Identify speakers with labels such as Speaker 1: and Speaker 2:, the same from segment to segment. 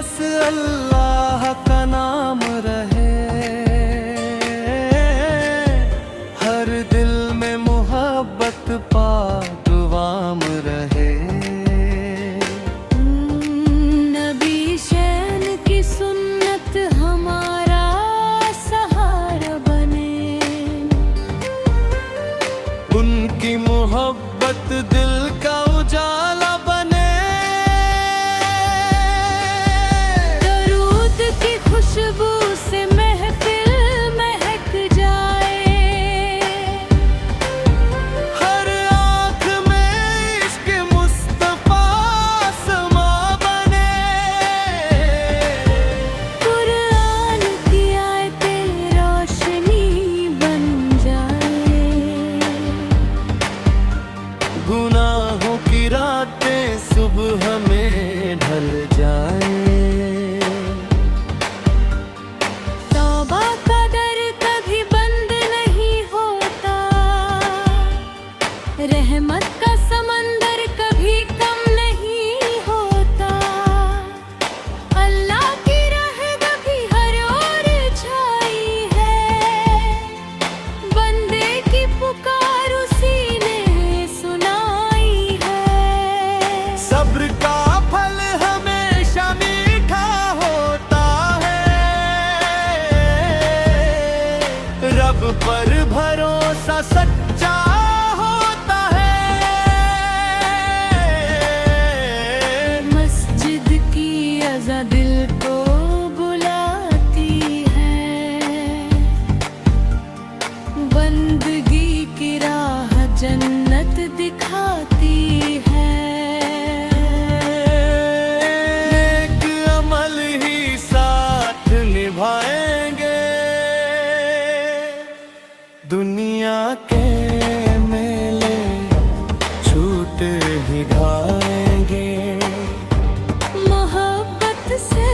Speaker 1: बस अल्लाह का नाम रहे, हर दिल में मोहब्बत पाकवाम रहे।
Speaker 2: नबी शैन की सुन्नत हमारा सहारा बने,
Speaker 1: उनकी मोहब्बत दिल का उजाला बने।
Speaker 2: दरूद की खुशबू से महफिल महक जाए,
Speaker 1: हर आँख में इश्क मुस्तफा समा बने।
Speaker 2: कुरान की आयतें रोशनी बन जाए,
Speaker 1: गुनाहों की रातें सुबह में ढल जाए।
Speaker 2: तौबा का दर कभी बंद नहीं होता, रहमत का समंदर कभी कम नहीं होता। अल्लाह की रहमत भी हर ओर छाई है, बंदे की पुकार उसी ने सुनाई है।
Speaker 1: सब्र का फल हमेशा मीठा होता है, रब पर भरोसा सच्चा होता है।
Speaker 2: मस्जिद की अज़ा दिल को बुलाती है, बंदगी की राह जन्नत दिखाती है।
Speaker 1: एक अमल ही साथ निभाएंगे, दुनिया के मेले छूट ही खाएंगे।
Speaker 2: मोहब्बत से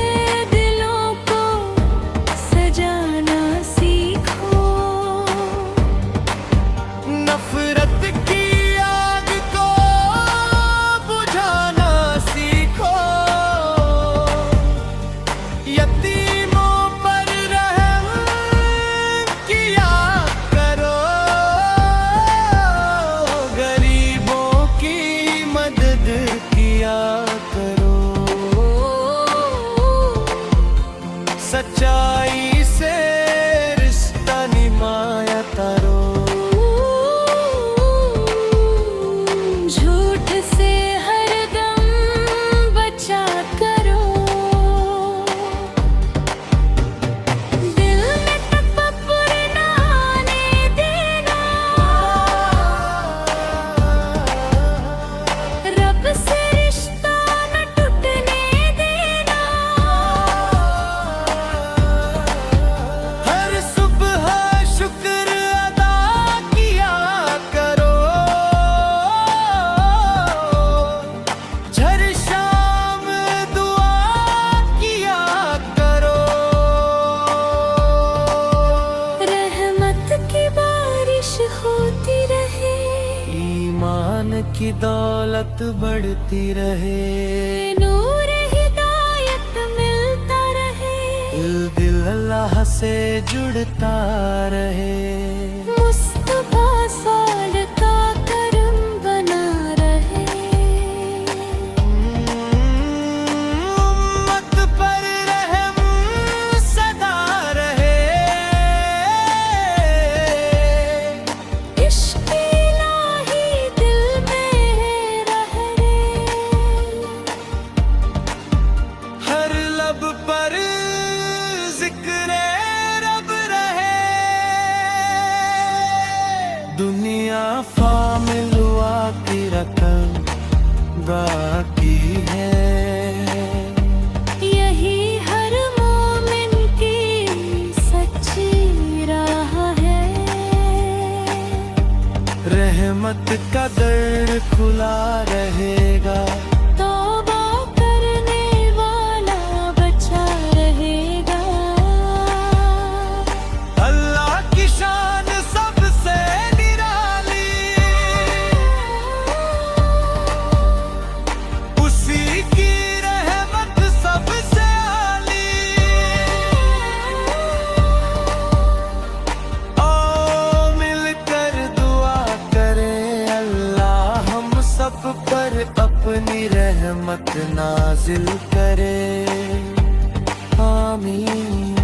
Speaker 2: दिलों को सजाना सीखो,
Speaker 1: नफरत की आग को बुझाना सीखो, यतीमों पर रहम किया करो, गरीबों की मदद किया करो। सच्चाई से रिश्ता निभाया करो,
Speaker 2: झूठ से हरदम बचा करो। दिल में तकब्बुर न आने देना, रब से रिश्ता न टूटने देना।
Speaker 1: हर सुबह शुक्र अदा किया करो, हर शाम दुआ किया करो।
Speaker 2: रहमत की बारिश होती रहे,
Speaker 1: ईमान की दौलत बढ़ती रहे,
Speaker 2: नूर हिदायत मिलता रहे।
Speaker 1: दिल अल्लाह से जुड़ता रहे।
Speaker 2: मुस्तफा साल का करम बना रहे,
Speaker 1: उम्मत पर रहम सदा रहे।
Speaker 2: इश्क़ इलाही दिल में रहे,
Speaker 1: हर लब पर जिक्र रब रहे। दुनिया फामिल हुआ की रकम बाकी है,
Speaker 2: यही हर मोमिन की सच्ची राह है।
Speaker 1: रहमत का दर खुला रहेगा,
Speaker 2: तौबा करने वाला बचा रहेगा।
Speaker 1: अल्लाह की शान सबसे निराली, उसी की रहमत सबसे अपनी रहमत नाजिल करे, आमीन।